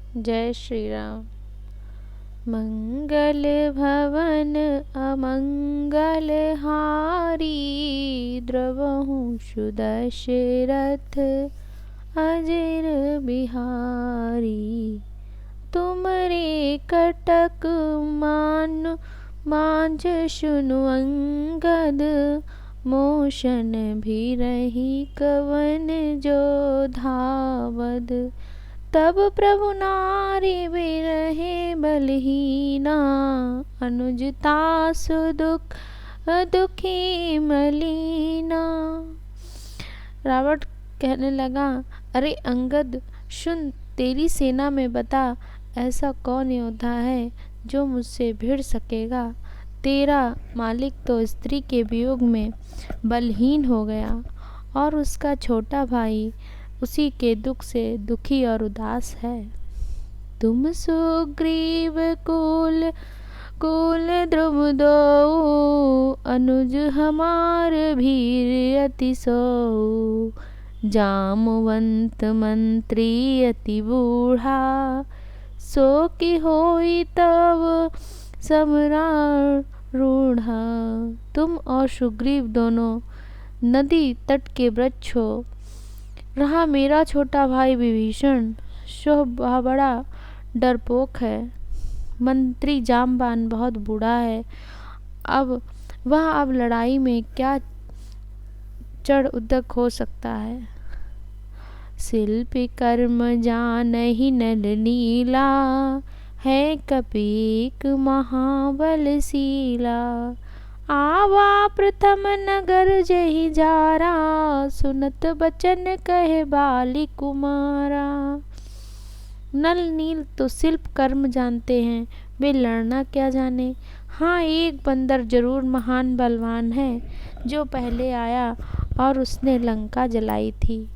जय श्री राम। मंगल भवन अमंगल हारी, द्रवहु सुदशरथ अजर बिहारी। तुमरे कटक मानु मांझ सुनु अंगद, मोशन भी रही कवन जो धावद। तब प्रभु नारी बिरहे बलहीना, अनुजता सुदुख दुखी मलीना। रावण कहने लगा, अरे अंगद सुन, तेरी सेना में बता ऐसा कौन योद्धा है जो मुझसे भिड़ सकेगा। तेरा मालिक तो स्त्री के वियोग में बलहीन हो गया और उसका छोटा भाई उसी के दुख से दुखी और उदास है। तुम सुग्रीव कुल कुल द्रुम दो, अनुज हमार भीर अति सो। जामवंत मंत्री अति बूढ़ा, सो की होई तब सम्राट रूढ़ा। तुम और सुग्रीव दोनों नदी तट के वृक्ष हो। रहा मेरा छोटा भाई विभीषण, सो बड़ा डरपोक है। मंत्री जामवान बहुत बूढ़ा है, अब लड़ाई में क्या चढ़ उदक हो सकता है। शिल्पी कर्म जानहि नल नीला, है कपीक महाबलशीला। आवा प्रथम नगर जहि जारा, सुनत बचन कहे बाली कुमारा। नल नील तो शिल्प कर्म जानते हैं, वे लड़ना क्या जाने। हाँ, एक बंदर जरूर महान बलवान है, जो पहले आया और उसने लंका जलाई थी।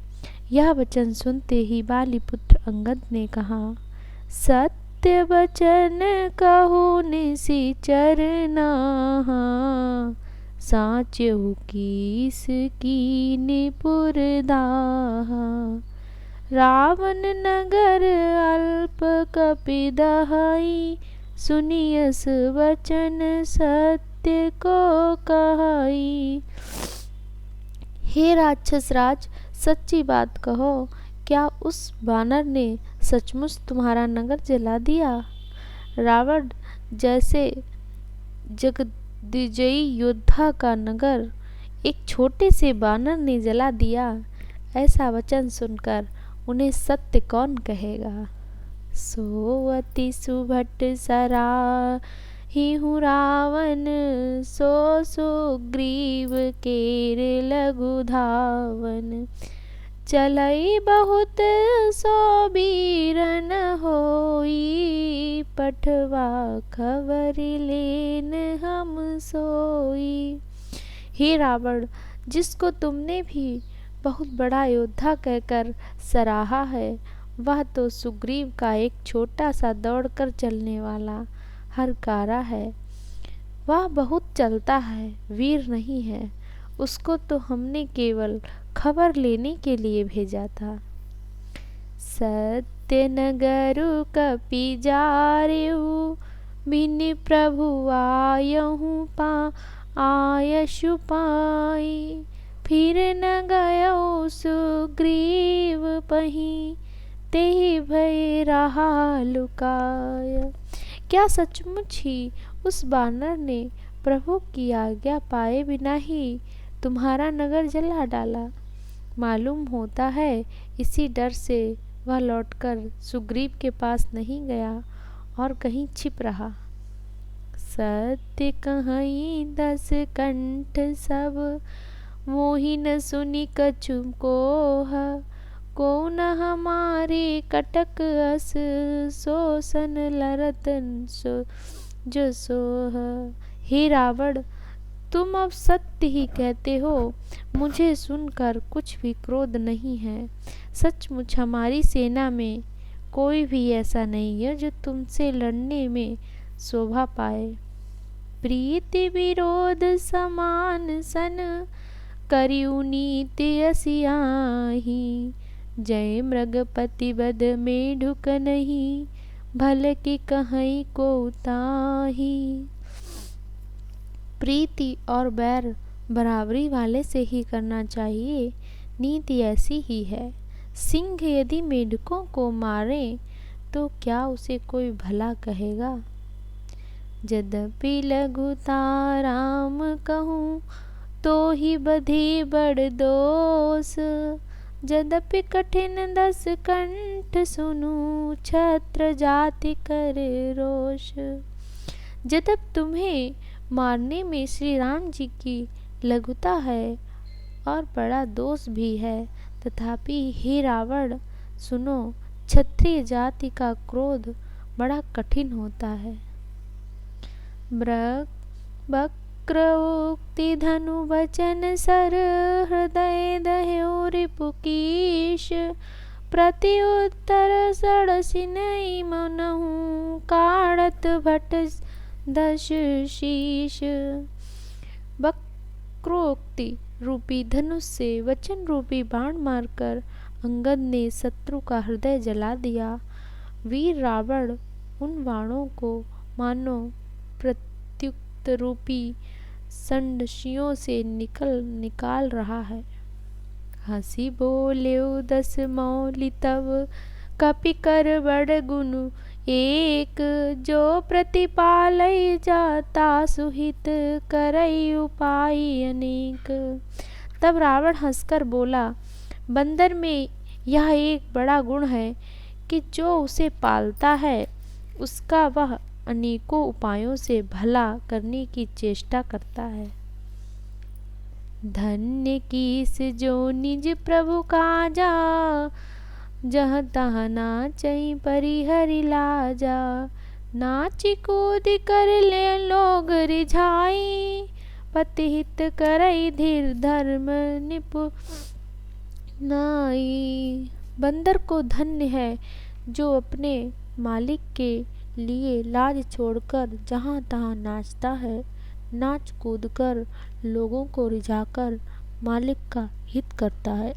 यह वचन सुनते ही बालीपुत्र अंगद ने कहा, सत्य वचन कहूँ निशिचर नाहा, साचहु कीस कीनि पुरदाहा। रावण नगर अल्प कपि दहाई, सुनियस वचन सत्य को कहाई। हे राक्षस राज, सच्ची बात कहो, क्या उस वानर ने सचमुच तुम्हारा नगर जला दिया। रावण जैसे जगदिजयी योद्धा का नगर एक छोटे से वानर ने जला दिया, ऐसा वचन सुनकर उन्हें सत्य कौन कहेगा। सो अति सुभट सराहिहु रावण, सो सुग्रीव केर लघु धावन। चलई बहुत सो बीरन होई, पठवा खबर लेन हम सोई। हे रावण, जिसको तुमने भी बहुत बड़ा योद्धा कहकर सराहा है, वह तो सुग्रीव का एक छोटा सा दौड़कर चलने वाला हरकारा है। वह बहुत चलता है, वीर नहीं है। उसको तो हमने केवल खबर लेने के लिए भेजा था। सत्य नगरु कपि जारहु, बिन प्रभु आयहु आयशु पाई। फिर न गयो सुग्रीव पहीं, तेहि भय रहा लुकाया। क्या सचमुच ही उस वानर ने प्रभु की आज्ञा पाए बिना ही तुम्हारा नगर जला डाला। मालूम होता है इसी डर से वह लौटकर सुग्रीव के पास नहीं गया और कहीं छिप रहा। सत्य कहीं 10 कंठ सब, मोहि न सुनि कछु कोह। को न हमारे कटक अस, शोषण लरतन सो जो सोह। हे रावण, तुम अब सत्य ही कहते हो, मुझे सुनकर कुछ भी क्रोध नहीं है। सचमुच हमारी सेना में कोई भी ऐसा नहीं है जो तुमसे लड़ने में शोभा पाए। प्रीति विरोध समान सन, करियु नीति असियाही। जय मृगपति बध में ढुक नहीं, भल की कहीं को ताही। प्रीति और बैर बराबरी वाले से ही करना चाहिए, नीति ऐसी ही है। सिंह यदि मेढकों को मारे तो क्या उसे कोई भला कहेगा। यद्यपि लघुता राम कहूँ, तो ही बधी बड़ दोष। यद्यपि कठिन 10 कंठ सुनूं, छत्र जाति कर रोष। यद्यपि तुम्हें मारने में श्री राम जी की लघुता है और बड़ा दोष भी है, तथापि हे रावण सुनो, क्षत्रिय जाति का क्रोध बड़ा कठिन होता है। वक्र उक्ति धनु वचन सर, हृदय दह्यो रिपुकीश। प्रति उत्तर सड़सि नहीं मनहु, काढ़त भट 10 शीश। वक्रोक्ति रूपी धनुष से वचन रूपी बाण मारकर अंगद ने शत्रु का हृदय जला दिया। वीर रावण उन बाणों को मानो प्रत्युक्त रूपी संडसियों से निकाल रहा है। हंसी बोल्यो 10 मौलि तब, कपि कर बड़ गुण एक। जो प्रतिपालय जाता सुहित, करई उपाय अनेक। तब रावण हंसकर बोला, बंदर में यह एक बड़ा गुण है कि जो उसे पालता है उसका वह अनेकों उपायों से भला करने की चेष्टा करता है। धन्य कीस जो निज प्रभु काजा, जहाँ तहाँ नाचई परिहरि लाजा। नाची कूद कर ले लोग रिझाई, पति हित करई धीर धर्म निपुनाई। बंदर को धन्य है जो अपने मालिक के लिए लाज छोड़कर जहाँ तहाँ नाचता है, नाच कूद कर लोगों को रिझाकर मालिक का हित करता है।